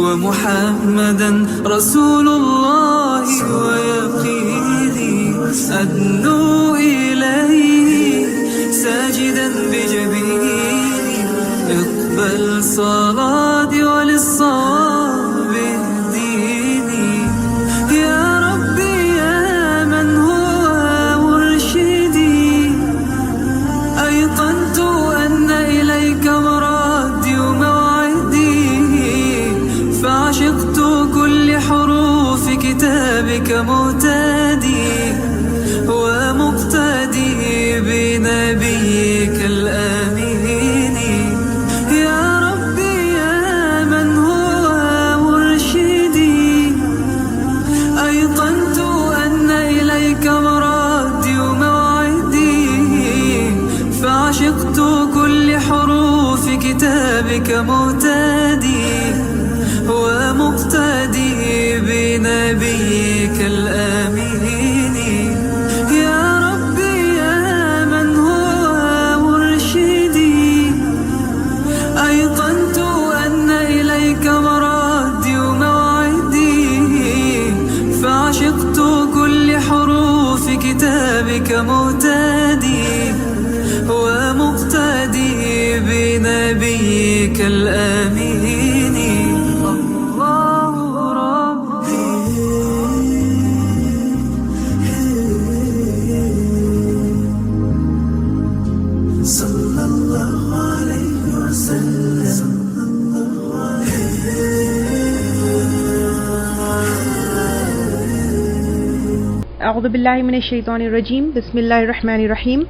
ومحمدا رسول الله ويقيني أدنو إليه ساجدا بجبيني اقبل صلاتي وللصواب اهديني يا ربي يا من هو مرشدي أيقنت أن إليك مرادي وموعدي فعشقت كل حروف كتابك مهتدي ومقتدي بنبيك الأمين يا ربي يا من هو مرشدي أيقنت أن إليك مرادي وموعدي فعشقت كل حروف كتابك مهتدي ومقتدي بنبيك الأمين يا ربي يا من هو مرشدي أيقنت أن إليك مرادي وموعدي فعشقت كل حروف كتابك مهتدي ومقتدي بنبيك الأمين الله ربي صلى الله عليه وسلم اعوذ باللہ من الشیطان الرجیم بسم اللہ الرحمن الرحیم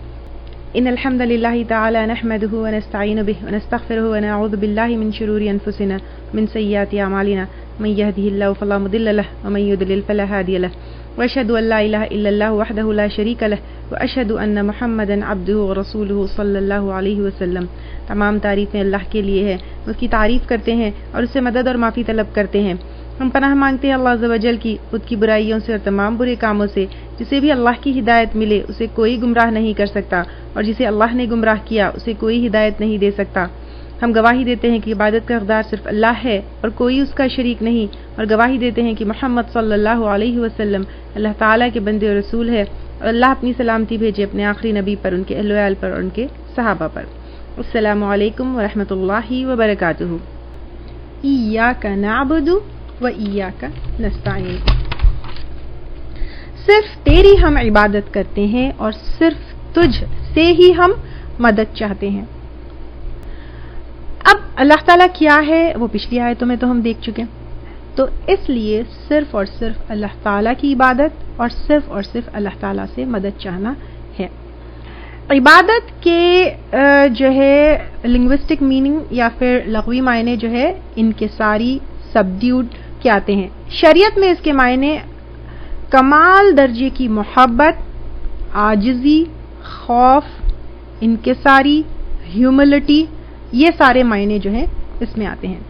ان الحمد للہ تعالی نحمده ونستعین به ونستغفره ونعوذ باللہ من شرور انفسنا من سیئات اعمالنا من يهده الله فلا مضل له ومن يضلل فلا هادي له واشهد ان لا اله الا الله وحده لا شريك له واشهد ان محمدا عبده ورسوله صلی اللہ علیہ وسلم۔ تمام تعریفیں اللہ کے لیے ہے، اس کی تعریف کرتے ہیں اور اس سے مدد اور معافی طلب کرتے ہیں۔ ہم پناہ مانگتے ہیں اللہ عز و جل کی خود کی برائیوں سے اور تمام برے کاموں سے۔ جسے بھی اللہ کی ہدایت ملے اسے کوئی گمراہ نہیں کر سکتا، اور جسے اللہ نے گمراہ کیا اسے کوئی ہدایت نہیں دے سکتا۔ ہم گواہی دیتے ہیں کہ عبادت کا حقدار صرف اللہ ہے اور کوئی اس کا شریک نہیں، اور گواہی دیتے ہیں کہ محمد صلی اللہ علیہ وسلم اللہ تعالیٰ کے بندے اور رسول ہے، اور اللہ اپنی سلامتی بھیجے اپنے آخری نبی پر، ان کے اہل و عیال پر اور ان کے صحابہ پر۔ السلام علیکم ورحمۃ اللہ وبرکاتہ۔ ایاک نعبد و ایاک نستعین، صرف تیری ہم عبادت کرتے ہیں اور صرف تجھ سے ہی ہم مدد چاہتے ہیں۔ اب اللہ تعالیٰ کیا ہے وہ پچھلی آیتوں میں تو ہم دیکھ چکے، تو اس لیے صرف اور صرف اللہ تعالیٰ کی عبادت اور صرف اللہ تعالیٰ سے مدد چاہنا ہے۔ عبادت کے جو ہے لنگوسٹک میننگ یا پھر لغوی معنی جو ہے انکساری، سبڈیوڈ کے آتے ہیں۔ شریعت میں اس کے معنی کمال درجے کی محبت، عاجزی، خوف، انکساری، ہیوملٹی، یہ سارے معنی جو ہیں اس میں آتے ہیں۔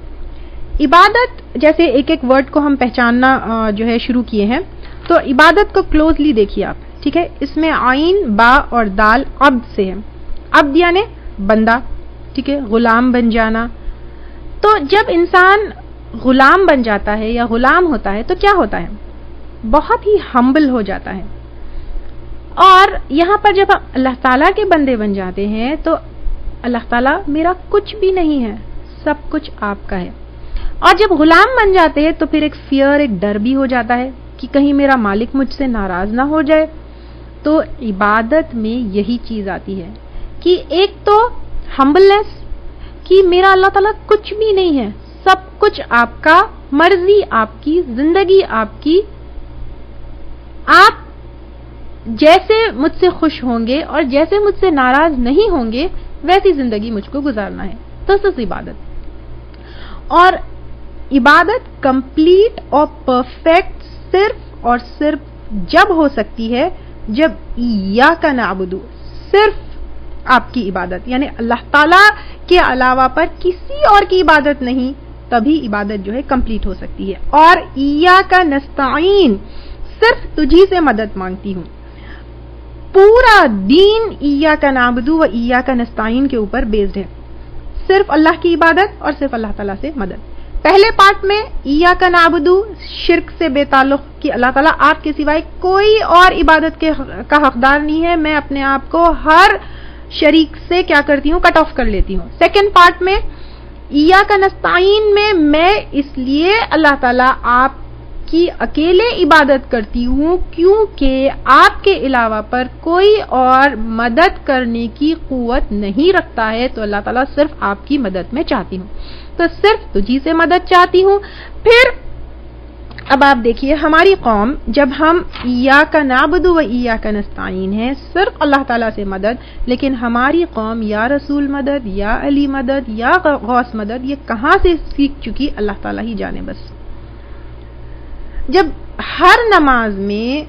عبادت جیسے ایک ایک ورڈ کو ہم پہچاننا جو ہے شروع کیے ہیں، تو عبادت کو کلوزلی دیکھیے آپ، ٹھیک ہے۔ اس میں عین، با اور دال عبد سے ہے۔ عبد یعنی بندہ، ٹھیک ہے، غلام بن جانا۔ تو جب انسان غلام بن جاتا ہے یا غلام ہوتا ہے تو کیا ہوتا ہے؟ بہت ہی ہمبل ہو جاتا ہے۔ اور یہاں پر جب اللہ تعالیٰ کے بندے بن جاتے ہیں تو اللہ تعالیٰ میرا کچھ بھی نہیں ہے، سب کچھ آپ کا ہے۔ اور جب غلام بن جاتے ہیں تو پھر ایک فیئر، ایک ڈر بھی ہو جاتا ہے کہ کہیں میرا مالک مجھ سے ناراض نہ ہو جائے۔ تو عبادت میں یہی چیز آتی ہے کہ ایک تو ہمبلنس کہ میرا اللہ تعالیٰ کچھ بھی نہیں ہے، سب کچھ آپ کا، مرضی آپ کی، زندگی آپ کی، آپ جیسے مجھ سے خوش ہوں گے اور جیسے مجھ سے ناراض نہیں ہوں گے ویسی زندگی مجھ کو گزارنا ہے۔ تو عبادت، اور عبادت کمپلیٹ اور پرفیکٹ صرف اور صرف جب ہو سکتی ہے جب ایاک نعبد، صرف آپ کی عبادت یعنی اللہ تعالیٰ کے علاوہ پر کسی اور کی عبادت نہیں، تبھی عبادت جو ہے کمپلیٹ ہو سکتی ہے۔ اور ایاک نستعین، صرف تجھی سے مدد مانگتی ہوں۔ پورا دین ایاک نعبد و ایاک نستعین کے اوپر بیسڈ ہے، صرف اللہ کی عبادت اور صرف اللہ تعالیٰ سے مدد۔ پہلے پارٹ میں ایاک نعبدو شرک سے بے تعلق کہ اللہ تعالیٰ آپ کے سوائے کوئی اور عبادت کا حقدار نہیں ہے، میں اپنے آپ کو ہر شریک سے کیا کرتی ہوں، کٹ آف کر لیتی ہوں۔ سیکنڈ پارٹ میں ایاک نستعین میں اس لیے اللہ تعالیٰ آپ کی اکیلے عبادت کرتی ہوں کیونکہ آپ کے علاوہ پر کوئی اور مدد کرنے کی قوت نہیں رکھتا ہے، تو اللہ تعالیٰ صرف آپ کی مدد میں چاہتی ہوں، تو صرف تجھی سے مدد چاہتی ہوں۔ پھر اب آپ دیکھیے ہماری قوم جب ہم ایاک نعبد و ایاک نستعین ہے صرف اللہ تعالیٰ سے مدد، لیکن ہماری قوم یا رسول مدد یا علی مدد یا غوث مدد یہ کہاں سے سیکھ چکی اللہ تعالیٰ ہی جانے بس۔ جب ہر نماز میں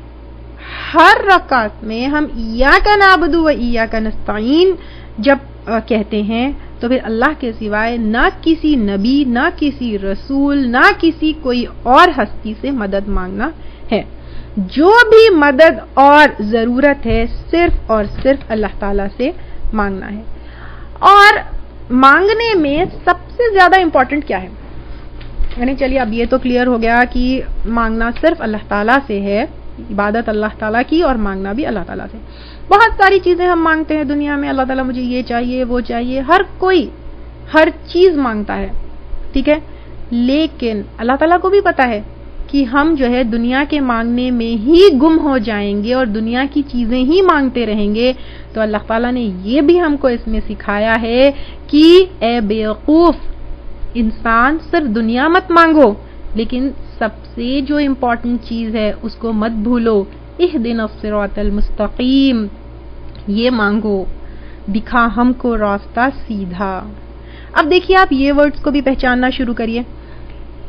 ہر رکعت میں ہم ایاک نعبد و ایاک نستعین جب کہتے ہیں تو پھر اللہ کے سوائے نہ کسی نبی، نہ کسی رسول، نہ کسی کوئی اور ہستی سے مدد مانگنا ہے۔ جو بھی مدد اور ضرورت ہے صرف اور صرف اللہ تعالیٰ سے مانگنا ہے۔ اور مانگنے میں سب سے زیادہ امپورٹنٹ کیا ہے؟ یعنی چلیے اب یہ تو کلیئر ہو گیا کہ مانگنا صرف اللہ تعالیٰ سے ہے، عبادت اللہ تعالیٰ کی اور مانگنا بھی اللہ تعالیٰ سے۔ بہت ساری چیزیں ہم مانگتے ہیں دنیا میں، اللہ تعالیٰ مجھے یہ چاہیے وہ چاہیے، ہر کوئی ہر چیز مانگتا ہے، ٹھیک ہے، لیکن اللہ تعالیٰ کو بھی پتا ہے کہ ہم جو ہے دنیا کے مانگنے میں ہی گم ہو جائیں گے اور دنیا کی چیزیں ہی مانگتے رہیں گے، تو اللہ تعالیٰ نے یہ بھی ہم کو اس میں سکھایا ہے کہ اے بیوقوف انسان صرف دنیا مت مانگو، لیکن سب سے جو امپورٹنٹ چیز ہے اس کو مت بھولو، اہدنا الصراط المستقیم، یہ مانگو، دکھا ہم کو راستہ سیدھا۔ اب دیکھیے آپ یہ ورڈز کو بھی پہچاننا شروع کریے۔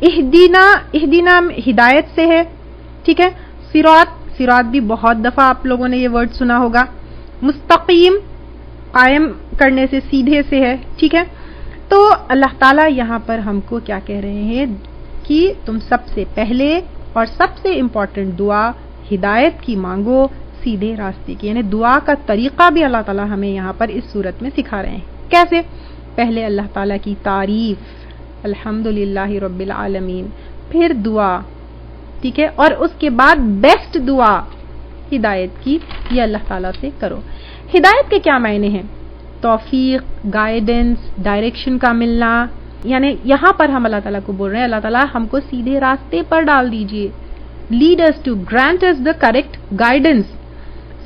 اہدنا ہدایت سے ہے، ٹھیک ہے، صراط بھی بہت دفعہ آپ لوگوں نے یہ ورڈ سنا ہوگا، مستقیم قائم کرنے سے، سیدھے سے ہے، ٹھیک ہے۔ تو اللہ تعالیٰ یہاں پر ہم کو کیا کہہ رہے ہیں کہ تم سب سے پہلے اور سب سے امپورٹنٹ دعا ہدایت کی مانگو، سیدھے راستے کی، یعنی دعا کا طریقہ بھی اللہ تعالیٰ ہمیں یہاں پر اس صورت میں سکھا رہے ہیں۔ کیسے؟ پہلے اللہ تعالیٰ کی تعریف، الحمدللہ رب العالمین، پھر دعا، ٹھیک ہے، اور اس کے بعد بیسٹ دعا ہدایت کی، یہ اللہ تعالیٰ سے کرو۔ ہدایت کے کیا معنی ہیں؟ توفیق، گائیڈنس، ڈائریکشن کا ملنا، یعنی یہاں پر ہم اللہ تعالیٰ کو بول رہے ہیں اللہ تعالیٰ ہم کو سیدھے راستے پر ڈال دیجئے، lead us to grant us the correct guidance.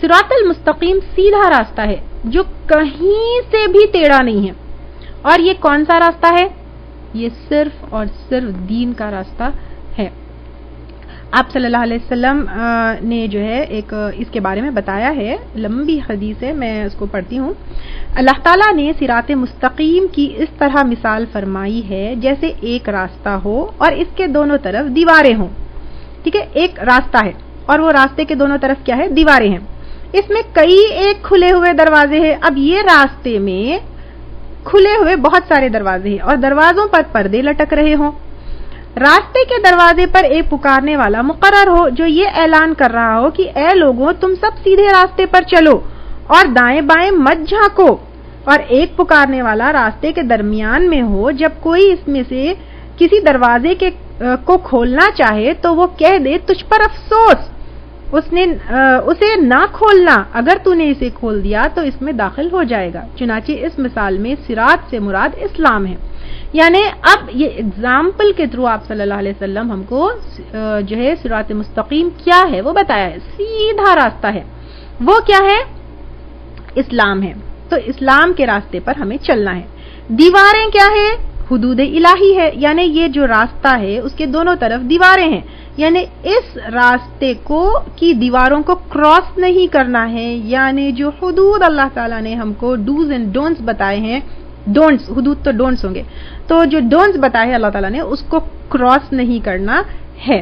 صراط المستقیم سیدھا راستہ ہے جو کہیں سے بھی ٹیڑھا نہیں ہے، اور یہ کون سا راستہ ہے؟ یہ صرف اور صرف دین کا راستہ ہے۔ آپ صلی اللہ علیہ وسلم نے جو ہے ایک اس کے بارے میں بتایا ہے، لمبی حدیث ہے، میں اس کو پڑھتی ہوں۔ اللہ تعالیٰ نے صراط مستقیم کی اس طرح مثال فرمائی ہے جیسے ایک راستہ ہو اور اس کے دونوں طرف دیواریں ہوں، ٹھیک ہے، ایک راستہ ہے اور وہ راستے کے دونوں طرف کیا ہے؟ دیواریں ہیں، اس میں کئی ایک کھلے ہوئے دروازے ہیں۔ اب یہ راستے میں کھلے ہوئے بہت سارے دروازے ہیں اور دروازوں پر پردے لٹک رہے ہوں۔ راستے کے دروازے پر ایک پکارنے والا مقرر ہو جو یہ اعلان کر رہا ہو کہ اے لوگوں تم سب سیدھے راستے پر چلو اور دائیں بائیں مت جھانکو، اور ایک پکارنے والا راستے کے درمیان میں ہو، جب کوئی اس میں سے کسی دروازے کو کھولنا چاہے تو وہ کہہ دے تجھ پر افسوس، اسے نہ کھولنا، اگر تو نے اسے کھول دیا تو اس میں داخل ہو جائے گا۔ چنانچہ اس مثال میں صراط سے مراد اسلام ہے، یعنی اب یہ اگزامپل کے تھرو آپ صلی اللہ علیہ وسلم ہم کو جو ہے صراط مستقیم کیا ہے وہ بتایا ہے، سیدھا راستہ ہے، وہ کیا ہے؟ اسلام ہے، تو اسلام کے راستے پر ہمیں چلنا ہے۔ دیواریں کیا ہے؟ حدود الہی ہے، یعنی یہ جو راستہ ہے اس کے دونوں طرف دیواریں ہیں، یعنی اس راستے کی دیواروں کو کراس نہیں کرنا ہے، یعنی جو حدود اللہ تعالیٰ نے ہم کو ڈوز اینڈ ڈونٹس بتائے ہیں، ڈونٹس، حدود تو ڈونٹس ہوں گے، تو جو ڈونٹس بتائے ہیں اللہ تعالیٰ نے اس کو کراس نہیں کرنا ہے،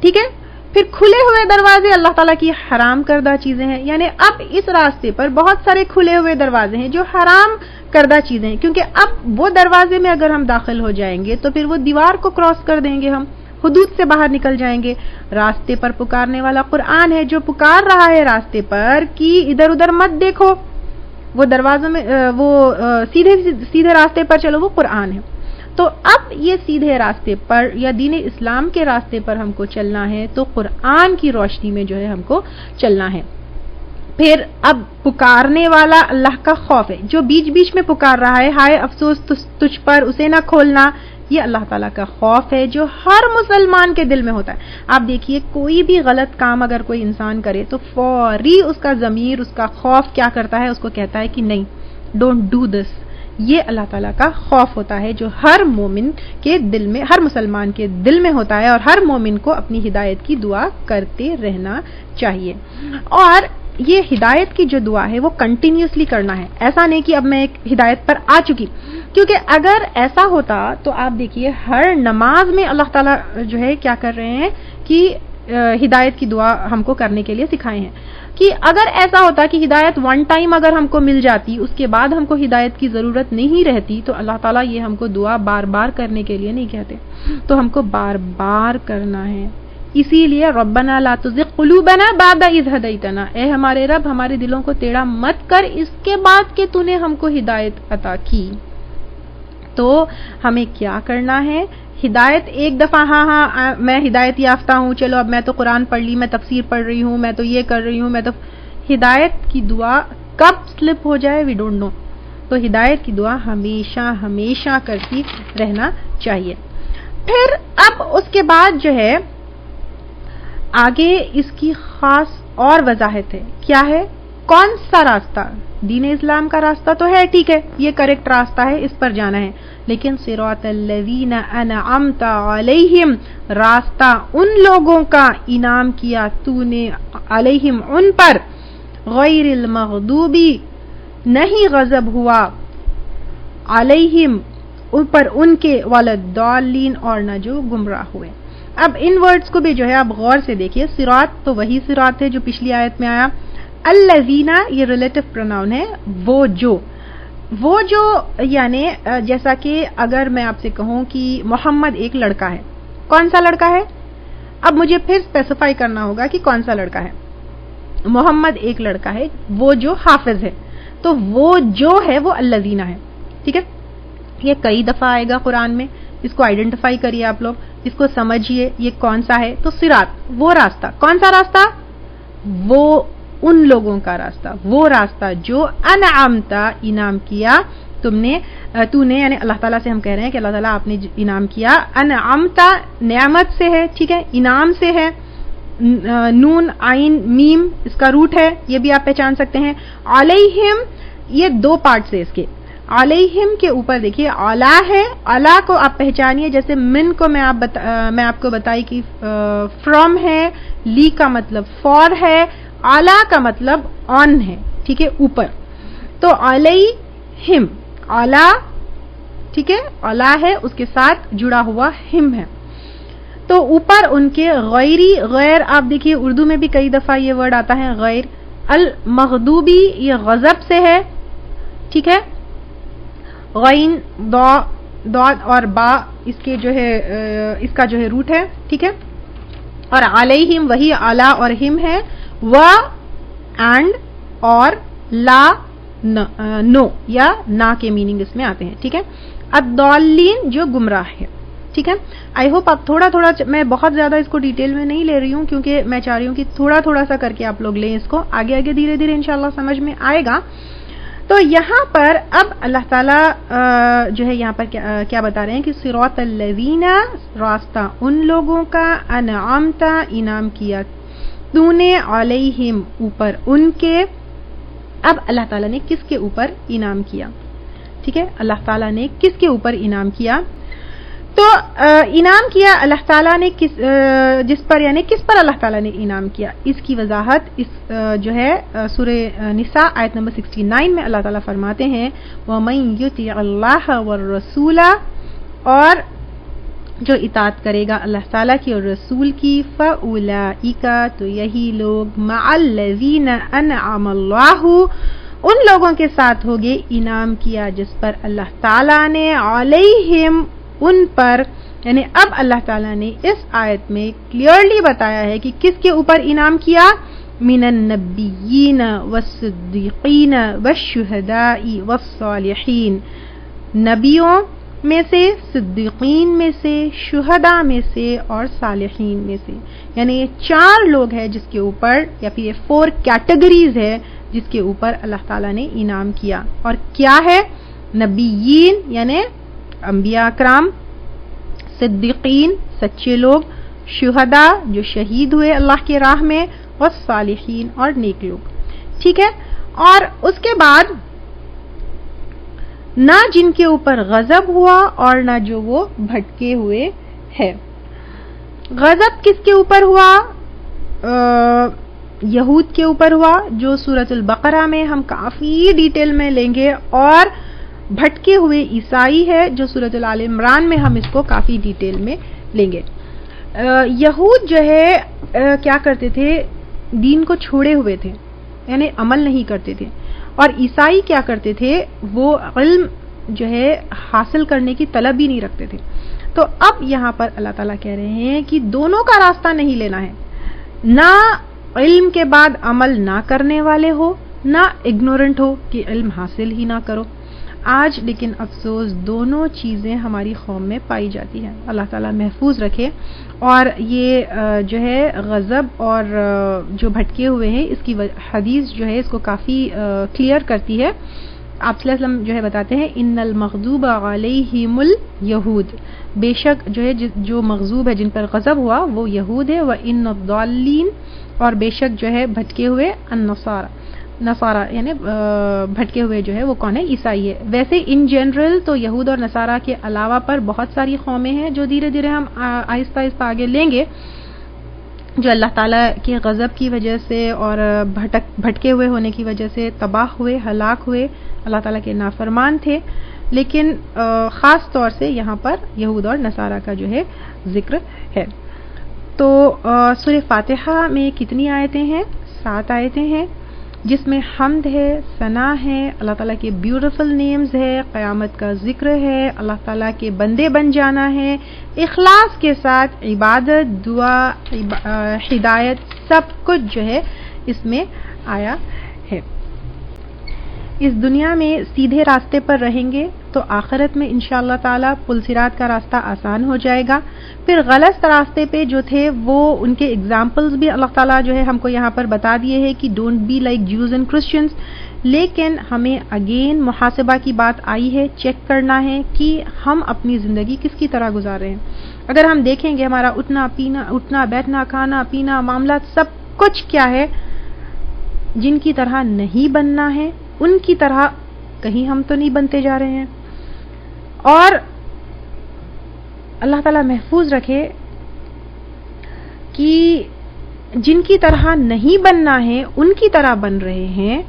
ٹھیک ہے۔ پھر کھلے ہوئے دروازے اللہ تعالیٰ کی حرام کردہ چیزیں ہیں، یعنی اب اس راستے پر بہت سارے کھلے ہوئے دروازے ہیں جو حرام کردہ چیزیں ہیں، کیونکہ اب وہ دروازے میں اگر ہم داخل ہو جائیں گے تو پھر وہ دیوار کو کراس کر دیں گے، ہم حدود سے باہر نکل جائیں گے۔ راستے پر پکارنے والا قرآن ہے جو پکار رہا ہے راستے پر کہ ادھر ادھر مت دیکھو، وہ دروازوں میں وہ سیدھے راستے پر چلو، وہ قرآن ہے۔ تو اب یہ سیدھے راستے پر یا دین اسلام کے راستے پر ہم کو چلنا ہے تو قرآن کی روشنی میں جو ہے ہم کو چلنا ہے. پھر اب پکارنے والا اللہ کا خوف ہے, جو بیچ بیچ میں پکار رہا ہے ہائے افسوس تجھ پر, اسے نہ کھولنا, یہ اللہ تعالیٰ کا خوف ہے جو ہر مسلمان کے دل میں ہوتا ہے. آپ دیکھیے کوئی بھی غلط کام اگر کوئی انسان کرے تو فوری اس کا ضمیر, اس کا خوف کیا کرتا ہے, اس کو کہتا ہے کہ نہیں, ڈونٹ ڈو دس. یہ اللہ تعالیٰ کا خوف ہوتا ہے جو ہر مومن کے دل میں, ہر مسلمان کے دل میں ہوتا ہے, اور ہر مومن کو اپنی ہدایت کی دعا کرتے رہنا چاہیے. اور یہ ہدایت کی جو دعا ہے وہ کنٹینیوسلی کرنا ہے, ایسا نہیں کہ اب میں ایک ہدایت پر آ چکی, کیونکہ اگر ایسا ہوتا تو آپ دیکھیے ہر نماز میں اللہ تعالیٰ جو ہے کیا کر رہے ہیں کہ ہدایت کی دعا ہم کو کرنے کے لیے سکھائے ہیں. کہ اگر ایسا ہوتا کہ ہدایت ون ٹائم اگر ہم کو مل جاتی, اس کے بعد ہم کو ہدایت کی ضرورت نہیں رہتی, تو اللہ تعالیٰ یہ ہم کو دعا بار بار کرنے کے لیے نہیں کہتے, تو ہم کو بار بار کرنا ہے. اسی لیے ربنا لا تزغ قلوبنا بعد اذ ہدیتنا, اے ہمارے رب ہمارے دلوں کو ٹیڑھا مت کر اس کے بعد کہ تو نے ہم کو ہدایت عطا کی. تو ہمیں کیا کرنا ہے, ہدایت ایک دفعہ ہاں میں ہدایت یافتہ ہوں, چلو اب میں تو قرآن پڑھ لی, میں تفسیر پڑھ رہی ہوں, میں تو یہ کر رہی ہوں, میں تو, ہدایت کی دعا کب سلپ ہو جائے وی ڈونٹ نو. تو ہدایت کی دعا ہمیشہ ہمیشہ کرتی رہنا چاہیے. پھر اب اس کے بعد جو ہے آگے اس کی خاص اور وضاحت ہے. کیا ہے, کون سا راستہ, دین اسلام کا راستہ تو ہے, ٹھیک ہے, یہ کریکٹ راستہ ہے, اس پر جانا ہے, لیکن صراط الذین انعمت علیہم, راستہ ان لوگوں کا انعام کیا تو نے علیہم ان پر, غیر المغضوبی نہیں غضب ہوا, علیہم ان پر ان کے, والضالین اور نہ جو گمراہ ہوئے. اب ان ورڈز کو بھی جو ہے آپ غور سے دیکھیے. صراط تو وہی صراط ہے جو پچھلی آیت میں آیا, الذین یہ ریلیٹو پروناؤن ہے, وہ جو یعنی جیسا کہ اگر میں آپ سے کہوں کہ محمد ایک لڑکا ہے, کون سا لڑکا ہے, اب مجھے پھر اسپیسیفائی کرنا ہوگا کہ کون سا لڑکا ہے. محمد ایک لڑکا ہے, وہ جو حافظ ہے, تو وہ جو ہے وہ الذین ہے, ٹھیک ہے. یہ کئی دفعہ آئے گا قرآن میں, اس کو آئیڈینٹیفائی کریے آپ لوگ, اس کو سمجھیے یہ کون سا ہے. تو صراط وہ راستہ, کون سا راستہ, وہ ان لوگوں کا راستہ, وہ راستہ جو انعمتا انعام کیا تم نے, تو نے یعنی اللہ تعالیٰ سے ہم کہہ رہے ہیں کہ اللہ تعالیٰ آپ نے انعام کیا. انعمتا نعمت سے ہے, ٹھیک ہے, انعام سے ہے, نون عین میم اس کا روٹ ہے, یہ بھی آپ پہچان سکتے ہیں. علیہم یہ دو پارٹ سے اس کے, علیہم کے اوپر دیکھیے اعلی ہے, اعلی کو آپ پہچانیے, جیسے من کو میں آپ کو بتائی کہ فرام ہے, لی کا مطلب فور ہے, اعلی کا مطلب آن ہے, ٹھیک ہے, اوپر. تو علیہم اعلی, ٹھیک ہے, اعلی ہے, اس کے ساتھ جڑا ہوا ہم ہے, تو اوپر ان کے. غیری غیر آپ دیکھیے اردو میں بھی کئی دفعہ یہ ورڈ آتا ہے غیر. المغضوبی یہ غضب سے ہے, ٹھیک ہے, غین داد اور با اس کے جو ہے اس کا جو ہے روٹ ہے, ٹھیک ہے. اور علیہم وہی اعلی اور ہم ہے, و اینڈ اور لا نو یا نا کے میننگ اس میں آتے ہیں, ٹھیک ہے. الضالین جو گمراہ ہے, ٹھیک ہے. آئی ہوپ آپ تھوڑا میں بہت زیادہ اس کو ڈیٹیل میں نہیں لے رہی ہوں, کیونکہ میں چاہ رہی ہوں کہ تھوڑا سا کر کے آپ لوگ لیں اس کو, آگے دھیرے دھیرے انشاءاللہ سمجھ میں آئے گا. تو یہاں پر اب اللہ تعالیٰ جو ہے یہاں پر کیا بتا رہے ہیں کہ صراط الذین راستہ ان لوگوں کا, انعمتا انعام کیا تو نے, علیہم اوپر ان کے. اب اللہ تعالیٰ نے کس کے اوپر انعام کیا, ٹھیک ہے, اللہ تعالیٰ نے کس کے اوپر انعام کیا. تو انعام کیا اللہ تعالیٰ نے جس پر, یعنی کس پر اللہ تعالیٰ نے انعام کیا, اس کی وضاحت اس جو ہے سورہ نساء آیت نمبر 69 میں اللہ تعالیٰ فرماتے ہیں وَمَن يُطِعِ اللَّهَ وَالرَّسُولَ, اور جو اطاعت کرے گا اللہ تعالیٰ کی اور رسول کی, فَأُولَئِكَ تو یہی لوگ, مَعَ الَّذِينَ أَنْعَمَ اللَّهُ ان لوگوں کے ساتھ ہوگے انعام کیا جس پر اللہ تعالیٰ نے, علیہم ان پر. یعنی اب اللہ تعالیٰ نے اس آیت میں کلیئرلی بتایا ہے کہ کس کے اوپر انعام کیا, من النبیین والصدیقین والشہداء والصالحین, نبیوں میں سے، صدیقین میں سے، شہداء میں سے اور صالحین میں سے. یعنی یہ 4 لوگ ہیں جس کے اوپر، یا پھر یہ 4 کیٹیگریز ہے جس کے اوپر اللہ تعالیٰ نے انعام کیا. اور کیا ہے؟ نبیین یعنی انبیاء اکرام، صدیقین سچے لوگ، شہداء جو شہید ہوئے اللہ کی راہ میں، اور صالحین اور نیک لوگ. ٹھیک ہے. اور اس کے بعد نہ جن کے اوپر غضب ہوا اور نہ جو وہ بھٹکے ہوئے ہے. غضب کس کے اوپر ہوا؟ یہود کے اوپر ہوا، جو سورۃ البقرہ میں ہم کافی ڈیٹیل میں لیں گے، اور بھٹکے ہوئے عیسائی ہے جو سورۃ آل عمران میں ہم اس کو کافی ڈیٹیل میں لیں گے. یہود جو ہے کیا کرتے تھے؟ دین کو چھوڑے ہوئے تھے، یعنی عمل نہیں کرتے تھے. اور عیسائی کیا کرتے تھے؟ وہ علم جو ہے حاصل کرنے کی طلب ہی نہیں رکھتے تھے. تو اب یہاں پر اللہ تعالیٰ کہہ رہے ہیں کہ دونوں کا راستہ نہیں لینا ہے، نہ علم کے بعد عمل نہ کرنے والے ہو، نہ اگنورنٹ ہو کہ علم حاصل ہی نہ کرو. آج لیکن افسوس دونوں چیزیں ہماری قوم میں پائی جاتی ہیں. اللہ تعالیٰ محفوظ رکھے. اور یہ جو ہے غضب اور جو بھٹکے ہوئے ہیں، اس کی حدیث جو ہے اس کو کافی کلیئر کرتی ہے. آپ صلی اللہ علیہ وسلم جو ہے بتاتے ہیں ان المغضوب علیہم الیہود، بے شک جو ہے جو مغضوب ہے، جن پر غضب ہوا وہ یہود ہے. وان الضالین، اور بے شک جو ہے بھٹکے ہوئے نصارہ یعنی بھٹکے ہوئے جو ہے وہ کون ہے؟ عیسائی ہے. ویسے ان جنرل تو یہود اور نصارہ کے علاوہ پر بہت ساری قومیں ہیں جو دھیرے دھیرے ہم آہستہ آہستہ آگے لیں گے، جو اللہ تعالیٰ کے غضب کی وجہ سے اور بھٹکے ہوئے ہونے کی وجہ سے تباہ ہوئے، ہلاک ہوئے، اللہ تعالیٰ کے نافرمان تھے. لیکن خاص طور سے یہاں پر یہود اور نصارہ کا جو ہے ذکر ہے. تو سورہ فاتحہ میں کتنی آیتیں ہیں؟ 7 آیتیں ہیں، جس میں حمد ہے، ثنا ہے، اللہ تعالیٰ کے بیوٹیفل نیمز ہے، قیامت کا ذکر ہے، اللہ تعالیٰ کے بندے بن جانا ہے، اخلاص کے ساتھ عبادت، دعا، ہدایت، سب کچھ جو ہے اس میں آیا ہے. اس دنیا میں سیدھے راستے پر رہیں گے تو آخرت میں انشاءاللہ تعالیٰ پل صراط کا راستہ آسان ہو جائے گا. پھر غلط راستے پہ جو تھے وہ ان کے ایگزامپلز بھی اللہ تعالیٰ جو ہے ہم کو یہاں پر بتا دیے ہیں کہ don't be like Jews and Christians. لیکن ہمیں اگین محاسبہ کی بات آئی ہے، چیک کرنا ہے کہ ہم اپنی زندگی کس کی طرح گزار رہے ہیں. اگر ہم دیکھیں گے ہمارا اٹھنا بیٹھنا، کھانا پینا، معاملات سب کچھ کیا ہے، جن کی طرح نہیں بننا ہے ان کی طرح کہیں ہم تو نہیں بنتے جا رہے ہیں. اور اللہ تعالیٰ محفوظ رکھے کہ جن کی طرح نہیں بننا ہے ان کی طرح بن رہے ہیں،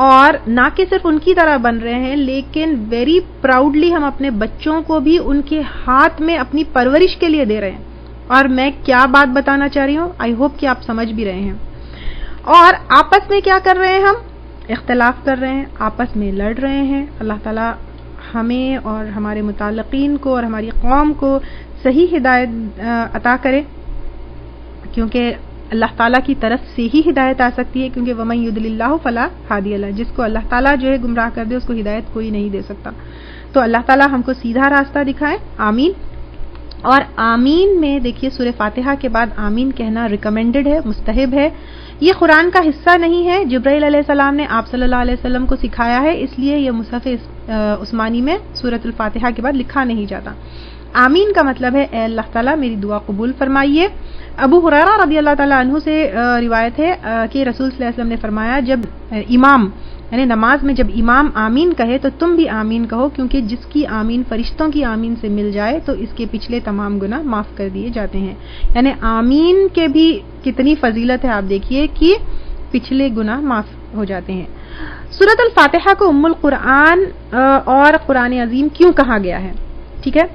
اور نہ کہ صرف ان کی طرح بن رہے ہیں لیکن ویری پراؤڈلی ہم اپنے بچوں کو بھی ان کے ہاتھ میں اپنی پرورش کے لیے دے رہے ہیں. اور میں کیا بات بتانا چاہ رہی ہوں، آئی ہوپ کہ آپ سمجھ بھی رہے ہیں. اور آپس میں کیا کر رہے ہیں؟ ہم اختلاف کر رہے ہیں، آپس میں لڑ رہے ہیں. اللہ تعالیٰ ہمیں اور ہمارے متعلقین کو اور ہماری قوم کو صحیح ہدایت عطا کرے، کیونکہ اللہ تعالیٰ کی طرف سے ہی ہدایت آ سکتی ہے. کیونکہ وَمَن يُضْلِلِ اللَّهُ فَلَا هَادِيَ لَهُ، جس کو اللہ تعالیٰ جو ہے گمراہ کر دے اس کو ہدایت کوئی نہیں دے سکتا. تو اللہ تعالیٰ ہم کو سیدھا راستہ دکھائے. آمین. اور آمین میں دیکھیے سورہ فاتحہ کے بعد آمین کہنا ریکمینڈڈ ہے، مستحب ہے. یہ قرآن کا حصہ نہیں ہے، جبرائیل علیہ السلام نے آپ صلی اللہ علیہ وسلم کو سکھایا ہے، اس لیے یہ مصحف عثمانی میں سورۃ الفاتحہ کے بعد لکھا نہیں جاتا. آمین کا مطلب ہے اے اللہ تعالیٰ میری دعا قبول فرمائیے. ابو ہریرہ رضی اللہ تعالیٰ عنہ سے روایت ہے کہ رسول صلی اللہ علیہ وسلم نے فرمایا جب امام یعنی نماز میں جب امام آمین کہے تو تم بھی آمین کہو، کیونکہ جس کی آمین فرشتوں کی آمین سے مل جائے تو اس کے پچھلے تمام گناہ معاف کر دیے جاتے ہیں. یعنی آمین کے بھی کتنی فضیلت ہے آپ دیکھیے کہ پچھلے گناہ معاف ہو جاتے ہیں. سورۃ الفاتحہ کو ام القرآن اور قرآن عظیم کیوں کہا گیا ہے؟ ٹھیک ہے،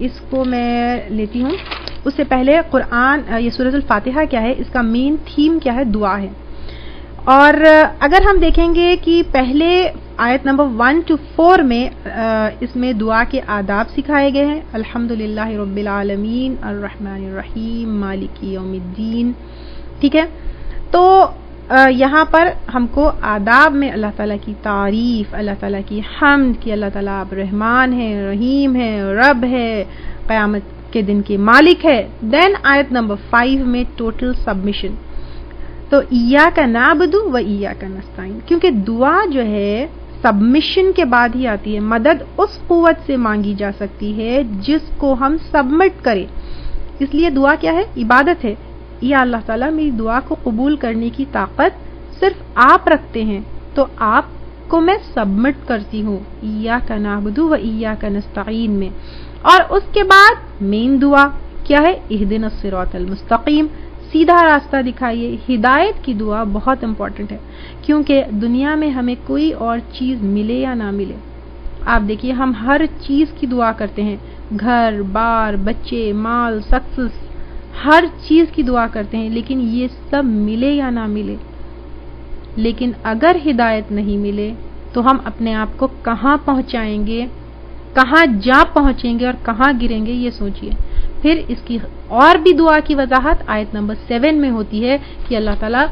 اس کو میں لیتی ہوں. اس سے پہلے قرآن یہ سورۃ الفاتحہ کیا ہے، اس کا مین تھیم کیا ہے؟ دعا ہے. اور اگر ہم دیکھیں گے کہ پہلے آیت نمبر 1 to 4 میں اس میں دعا کے آداب سکھائے گئے ہیں. الحمدللہ رب العالمین الرحمن الرحیم مالک یوم الدین. ٹھیک ہے، تو یہاں پر ہم کو آداب میں اللہ تعالیٰ کی تعریف، اللہ تعالیٰ کی حمد کہ اللہ تعالیٰ آپ رحمان ہے، رحیم ہے، رب ہے، قیامت کے دن کے مالک ہے. دین آیت نمبر 5 میں ٹوٹل سبمیشن. تو ایاک نعبد و ایاک نستعین، کیونکہ دعا جو ہے سبمیشن کے بعد ہی آتی ہے. مدد اس قوت سے مانگی جا سکتی ہے جس کو ہم سبمٹ کریں. اس لیے دعا کیا ہے؟ عبادت ہے. یا اللہ تعالیٰ میری دعا کو قبول کرنے کی طاقت صرف آپ رکھتے ہیں، تو آپ کو میں سبمٹ کرتی ہوں ایاک نعبد و ایاک نستعین میں. اور اس کے بعد مین دعا کیا ہے؟ اہدنا الصراط المستقیم، سیدھا راستہ دکھائیے. ہدایت کی دعا بہت امپورٹنٹ ہے، کیونکہ دنیا میں ہمیں کوئی اور چیز ملے یا نہ ملے، آپ دیکھیے ہم ہر چیز کی دعا کرتے ہیں، گھر بار، بچے، مال، سکسس، ہر چیز کی دعا کرتے ہیں، لیکن یہ سب ملے یا نہ ملے. لیکن اگر ہدایت نہیں ملے تو ہم اپنے آپ کو کہاں پہنچائیں گے، کہاں جا پہنچیں گے اور کہاں گریں گے، یہ سوچئے. پھر اس کی اور بھی دعا کی وضاحت آیت نمبر 7 میں ہوتی ہے کہ اللہ تعالیٰ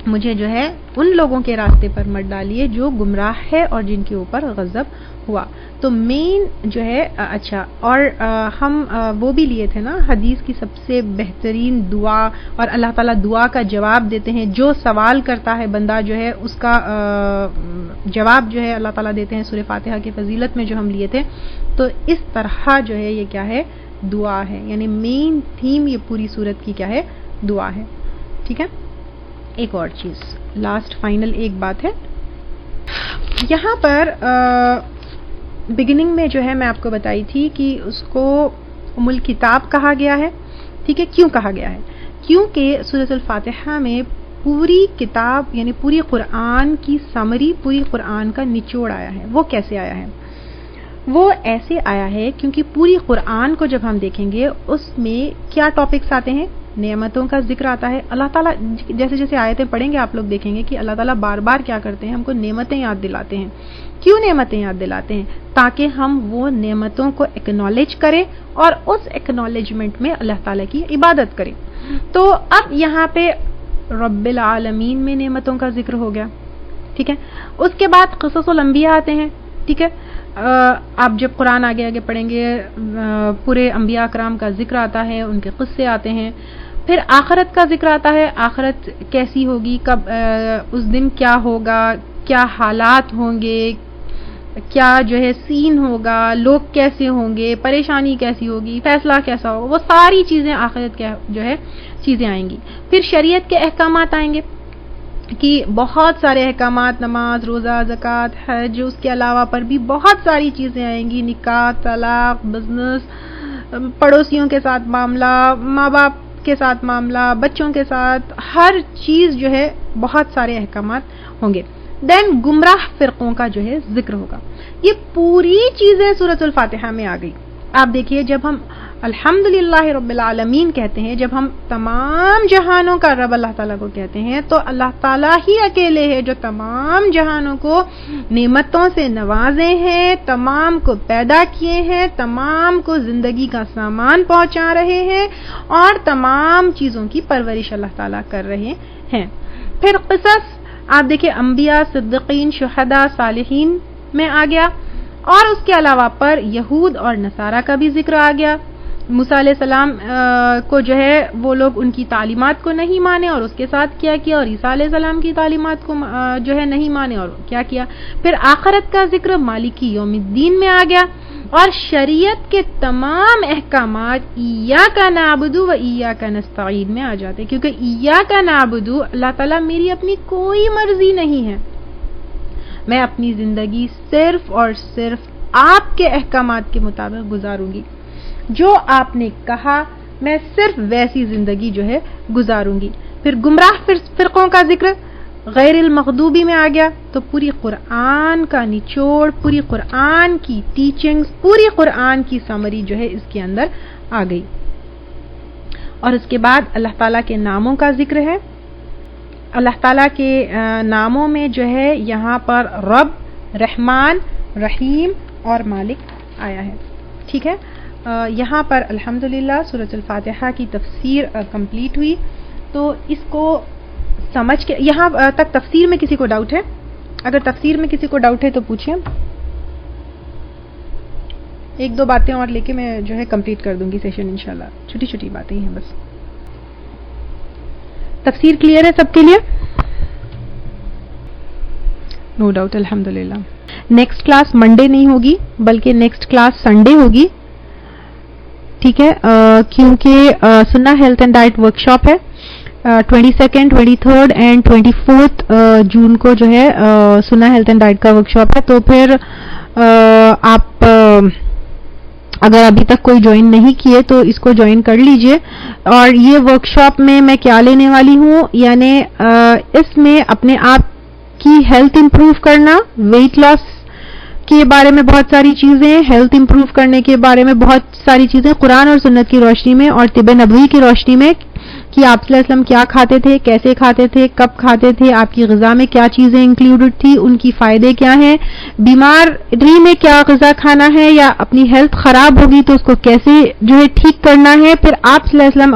مجھے جو ہے ان لوگوں کے راستے پر مت ڈالیے جو گمراہ ہے اور جن کے اوپر غضب ہوا. تو مین جو ہے اچھا، اور ہم وہ بھی لیے تھے نا حدیث کی سب سے بہترین دعا، اور اللہ تعالیٰ دعا کا جواب دیتے ہیں. جو سوال کرتا ہے بندہ جو ہے اس کا جواب جو ہے اللہ تعالیٰ دیتے ہیں. سورہ فاتحہ کی فضیلت میں جو ہم لیے تھے، تو اس طرح جو ہے یہ کیا ہے؟ دعا ہے. یعنی مین تھیم یہ پوری سورت کی کیا ہے؟ دعا ہے. ٹھیک ہے. ایک اور چیز لاسٹ فائنل ایک بات ہے یہاں پر بگننگ میں جو ہے میں آپ کو بتائی تھی کہ اس کو ام الکتاب کہا گیا ہے. ٹھیک ہے. کیوں کہا گیا ہے؟ کیونکہ سورۃ الفاتحہ میں پوری کتاب یعنی پوری قرآن کی سمری، پوری قرآن کا نچوڑ آیا ہے. وہ کیسے آیا ہے؟ وہ ایسے آیا ہے کیونکہ پوری قرآن کو جب ہم دیکھیں گے اس میں کیا ٹاپکس آتے ہیں؟ نعمتوں کا ذکر آتا ہے. اللہ تعالیٰ جیسے جیسے آیتیں پڑھیں گے آپ لوگ دیکھیں گے کہ اللہ تعالیٰ بار بار کیا کرتے ہیں؟ ہم کو نعمتیں یاد دلاتے ہیں. کیوں نعمتیں یاد دلاتے ہیں؟ تاکہ ہم وہ نعمتوں کو ایکنالج کریں اور اس ایکنالجمنٹ میں اللہ تعالیٰ کی عبادت کریں. تو اب یہاں پہ رب العالمین میں نعمتوں کا ذکر ہو گیا. ٹھیک ہے. اس کے بعد قصص الانبیاء آتے ہیں. ٹھیک ہے. آپ جب قرآن آگے آگے پڑھیں گے پورے انبیاء کرام کا ذکر آتا ہے، ان کے قصے آتے ہیں. پھر آخرت کا ذکر آتا ہے. آخرت کیسی ہوگی، کب اس دن کیا ہوگا، کیا حالات ہوں گے، کیا جو ہے سین ہوگا، لوگ کیسے ہوں گے، پریشانی کیسی ہوگی، فیصلہ کیسا ہوگا. وہ ساری چیزیں آخرت کے جو ہے چیزیں آئیں گی. پھر شریعت کے احکامات آئیں گے کہ بہت سارے احکامات، نماز، روزہ، زکوٰۃ، حج، اس کے علاوہ پر بھی بہت ساری چیزیں آئیں گی. نکاح، طلاق، بزنس، پڑوسیوں کے ساتھ معاملہ، ماں باپ کے ساتھ معاملہ، بچوں کے ساتھ، ہر چیز جو ہے بہت سارے احکامات ہوں گے. دین گمراہ فرقوں کا جو ہے ذکر ہوگا. یہ پوری چیزیں سورۃ الفاتحہ میں آ گئی. آپ دیکھیے جب ہم الحمدللہ رب العالمین کہتے ہیں، جب ہم تمام جہانوں کا رب اللہ تعالیٰ کو کہتے ہیں، تو اللہ تعالیٰ ہی اکیلے ہے جو تمام جہانوں کو نعمتوں سے نوازے ہیں، تمام کو پیدا کیے ہیں، تمام کو زندگی کا سامان پہنچا رہے ہیں، اور تمام چیزوں کی پرورش اللہ تعالیٰ کر رہے ہیں. پھر قصص آپ دیکھیں انبیاء، صدیقین، شہداء، صالحین میں آ گیا. اور اس کے علاوہ پر یہود اور نصارہ کا بھی ذکر آ گیا. موسیٰ علیہ السلام کو جو ہے وہ لوگ ان کی تعلیمات کو نہیں مانے اور اس کے ساتھ کیا کیا، اور عیسیٰ علیہ السلام کی تعلیمات کو جو ہے نہیں مانے اور کیا کیا. پھر آخرت کا ذکر مالکی یوم الدین میں آ گیا. اور شریعت کے تمام احکامات ایاک نعبد و ایاک نستعین میں آ جاتے ہیں، کیونکہ ایاک نعبد اللہ تعالیٰ میری اپنی کوئی مرضی نہیں ہے، میں اپنی زندگی صرف اور صرف آپ کے احکامات کے مطابق گزاروں گی. جو آپ نے کہا میں صرف ویسی زندگی جو ہے گزاروں گی. پھر گمراہ فرقوں کا ذکر غیر المغضوبی میں آ گیا. تو پوری قرآن کا نچوڑ، پوری قرآن کی ٹیچنگز، پوری قرآن کی سمری جو ہے اس کے اندر آ گئی. اور اس کے بعد اللہ تعالیٰ کے ناموں کا ذکر ہے. اللہ تعالیٰ کے ناموں میں جو ہے یہاں پر رب، رحمان، رحیم اور مالک آیا ہے. ٹھیک ہے. یہاں پر الحمدللہ سورۃ الفاتحہ کی تفسیر کمپلیٹ ہوئی. تو اس کو سمجھ کے یہاں تک تفسیر میں کسی کو ڈاؤٹ ہے؟ اگر تفسیر میں کسی کو ڈاؤٹ ہے تو پوچھیں. ایک دو باتیں اور لے کے میں جو ہے کمپلیٹ کر دوں گی سیشن انشاءاللہ. چھوٹی چھوٹی باتیں ہیں بس. تفسیر کلیئر ہے سب کے لیے؟ نو ڈاؤٹ الحمدللہ. نیکسٹ کلاس منڈے نہیں ہوگی بلکہ نیکسٹ کلاس سنڈے ہوگی. ٹھیک ہے، کیونکہ سنہ health and diet work shop ہے 22nd 23rd اینڈ 24th جون کو جو ہے سنہ ہیلتھ اینڈ ڈائٹ کا ورک شاپ ہے. تو پھر آپ اگر ابھی تک کوئی جوائن نہیں کیے تو اس کو جوائن کر لیجئے. اور یہ ورک شاپ میں کیا لینے والی ہوں، یعنی اس میں اپنے آپ کی ہیلتھ امپروو کرنا، ویٹ لاس کے بارے میں بہت ساری چیزیں، ہیلتھ امپروو کرنے کے بارے میں بہت ساری چیزیں قرآن اور سنت کی روشنی میں اور طب نبوی کی روشنی میں، کہ آپ صلی اللہ علیہ وسلم کیا کھاتے تھے، کیسے کھاتے تھے، کب کھاتے تھے، آپ کی غذا میں کیا چیزیں انکلوڈڈ تھی، ان کی فائدے کیا ہیں، بیماری میں کیا غذا کھانا ہے، یا اپنی ہیلتھ خراب ہوگی تو اس کو کیسے جو ہے ٹھیک کرنا ہے، پھر آپ صلی اللہ علیہ وسلم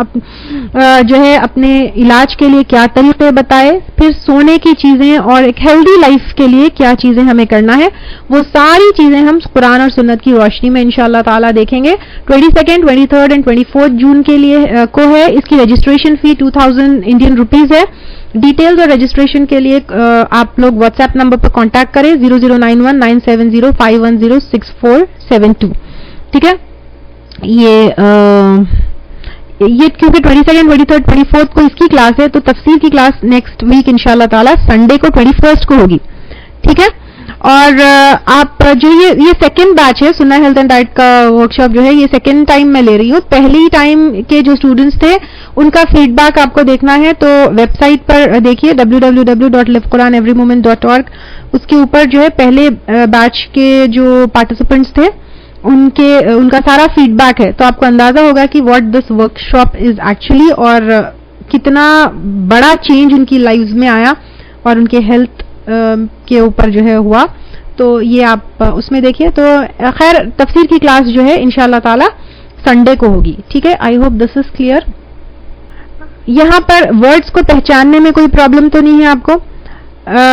جو ہے اپنے علاج کے لیے کیا طریقے بتائے، پھر سونے کی چیزیں اور ایک ہیلدی لائف کے لیے کیا چیزیں ہمیں کرنا ہے، وہ ساری چیزیں ہم قرآن اور سنت کی روشنی میں انشاءاللہ تعالیٰ دیکھیں گے. 22nd 23rd اینڈ 24th جون کے لیے کو ہے. اس کی رجسٹریشن فی 2000 انڈین روپیز ہے. ڈیٹیلز اور رجسٹریشن کے لیے آپ لوگ واٹس ایپ نمبر پر کانٹیکٹ کریں 00919705106472. ٹھیک ہے، یہ کیونکہ 22nd 23rd 24th کو اس کی کلاس ہے تو تفسیر کی کلاس نیکسٹ ویک انشاءاللہ تعالی سنڈے کو 21st کو ہوگی. ٹھیک ہے، اور آپ جو یہ سیکنڈ بیچ ہے سنہ ہیلتھ اینڈ ڈائٹ کا ورک شاپ جو ہے یہ سیکنڈ ٹائم میں لے رہی ہوں. پہلی ٹائم کے جو اسٹوڈنٹس تھے ان کا فیڈ بیک آپ کو دیکھنا ہے تو ویب سائٹ پر دیکھیے www.livequraneverymoment.org. اس کے اوپر جو ہے پہلے بیچ کے جو پارٹیسپینٹس تھے ان کا سارا فیڈ بیک ہے تو آپ کو اندازہ ہوگا کہ what this work shop is actually اور کتنا بڑا چینج ان کی لائفز میں آیا اور ان کے ہیلتھ کے اوپر جو ہے ہوا. تو یہ آپ اس میں دیکھیے. تو خیر تفسیر کی کلاس جو ہے انشاءاللہ تعالی سنڈے کو ہوگی. ٹھیک ہے، I hope this is clear. یہاں پر ورڈز کو پہچاننے میں کوئی پرابلم تو نہیں ہے آپ کو؟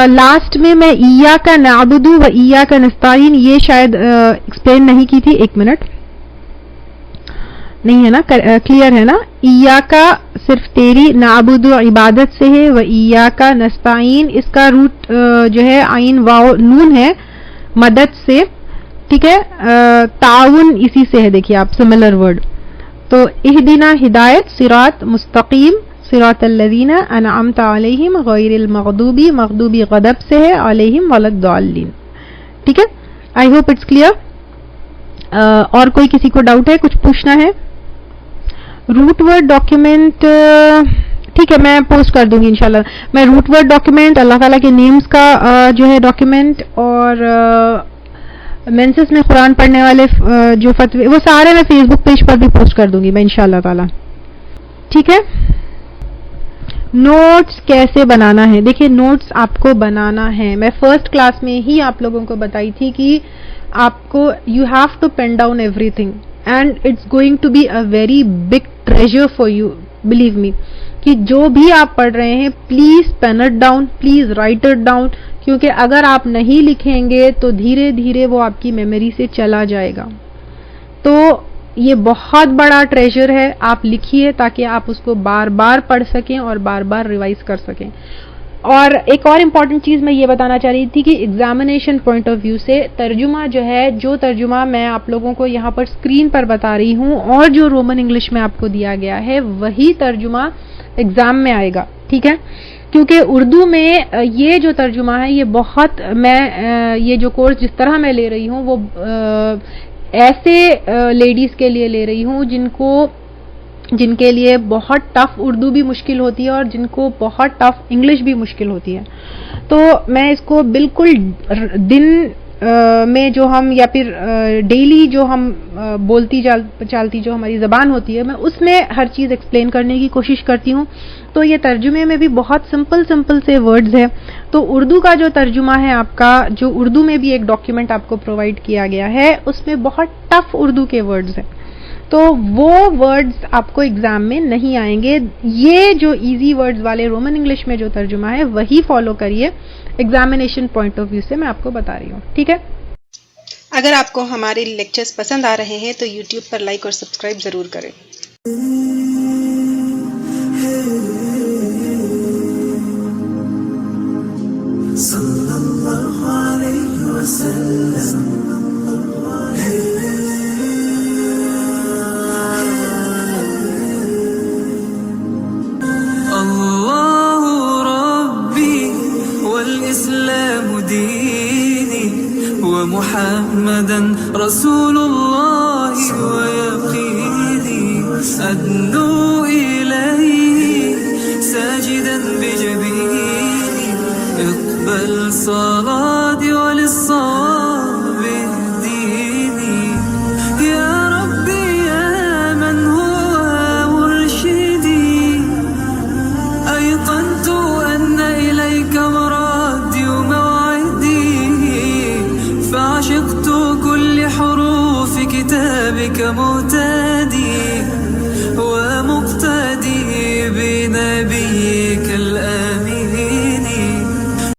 لاسٹ میں ایاک نعبد و ایاک نستعین یہ شاید ایکسپلین نہیں کی تھی. ایک منٹ، نہیں ہے نا؟ کلیئر ہے نا؟ ایاک صرف تیری، نعبد عبادت سے ہے، و ایاک نستعین اس کا روٹ جو ہے عین واو نون ہے مدد سے. ٹھیک ہے، تعاون اسی سے ہے. دیکھیے آپ سملر ورڈ. تو اہدنا ہدایت، صراط مستقیم، صراط الذین انعمت علیہم غیر المغضوب، مغضوبی غضب سے ہے، علیہم ولا الضالین. ٹھیک ہے، آئی ہوپ اٹس کلیئر. اور کوئی کسی کو ڈاؤٹ ہے، کچھ پوچھنا ہے؟ روٹ ورڈ ڈاکیومنٹ ٹھیک ہے میں پوسٹ کر دوں گی انشاءاللہ. میں روٹ ورڈ ڈاکیومنٹ، اللہ تعالیٰ کے نیمز کا جو ہے ڈاکیومنٹ، اور مینسس میں قرآن پڑھنے والے جو فتوے وہ سارے میں فیس بک پیج پر بھی پوسٹ کر دوں گی میں انشاءاللہ تعالیٰ. ٹھیک ہے، نوٹس کیسے بنانا ہے؟ دیکھیے نوٹس آپ کو بنانا ہے، میں فرسٹ کلاس میں ہی آپ لوگوں کو بتائی تھی کہ آپ کو you have to pen down everything and it's going to be a very big treasure for you, believe me, کہ جو بھی آپ پڑھ رہے ہیں please pen it down, please write it down, کیونکہ اگر آپ نہیں لکھیں گے تو دھیرے دھیرے وہ آپ کی میموری سے چلا جائے گا. تو یہ بہت بڑا ٹریجر ہے، آپ لکھیے تاکہ آپ اس کو بار بار پڑھ سکیں اور بار بار ریوائز کر سکیں. اور ایک اور امپورٹنٹ چیز میں یہ بتانا چاہ رہی تھی کہ ایگزامینیشن پوائنٹ آف ویو سے ترجمہ جو ہے، جو ترجمہ میں آپ لوگوں کو یہاں پر اسکرین پر بتا رہی ہوں اور جو رومن انگلش میں آپ کو دیا گیا ہے وہی ترجمہ ایگزام میں آئے گا. ٹھیک ہے، کیونکہ اردو میں یہ جو ترجمہ ہے یہ بہت، میں یہ جو کورس جس طرح میں لے رہی ہوں وہ ایسے لیڈیز کے لیے لے رہی ہوں جن کے لیے بہت ٹف اردو بھی مشکل ہوتی ہے اور جن کو بہت ٹف انگلش بھی مشکل ہوتی ہے. تو میں اس کو بالکل دن میں جو ہم یا پھر ڈیلی جو ہم بولتی چالتی جو ہماری زبان ہوتی ہے میں اس میں ہر چیز ایکسپلین کرنے کی کوشش کرتی ہوں. تو یہ ترجمے میں بھی بہت سمپل سے ورڈز ہے. تو اردو کا جو ترجمہ ہے آپ کا، جو اردو میں بھی ایک ڈاکیومنٹ آپ کو پرووائڈ کیا گیا ہے، اس میں بہت ٹف اردو کے ورڈز ہیں. تو وہ ورڈز آپ کو ایگزام میں نہیں آئیں گے. یہ جو ایزی ورڈز والے رومن انگلش میں جو ترجمہ ہے وہی فالو کریے. ایگزامینیشن پوائنٹ آف ویو سے میں آپ کو بتا رہی ہوں. ٹھیک ہے. اگر آپ کو ہمارے لیکچرز پسند آ رہے ہیں تو یوٹیوب پر لائک اور سبسکرائب ضرور کریں. صلی اللہ علیہ وسلم. اللہ ربی والاسلام دینی ومحمدا رسول اللہ ویقینی ادنو الیہ ساجدا بجبینی اقبل صلاتي وللصواب اهديني يا ربي يا من هو مرشدي أيقنت أن إليك مرادي وموعدي فعشقت كل حروف كتابك موتي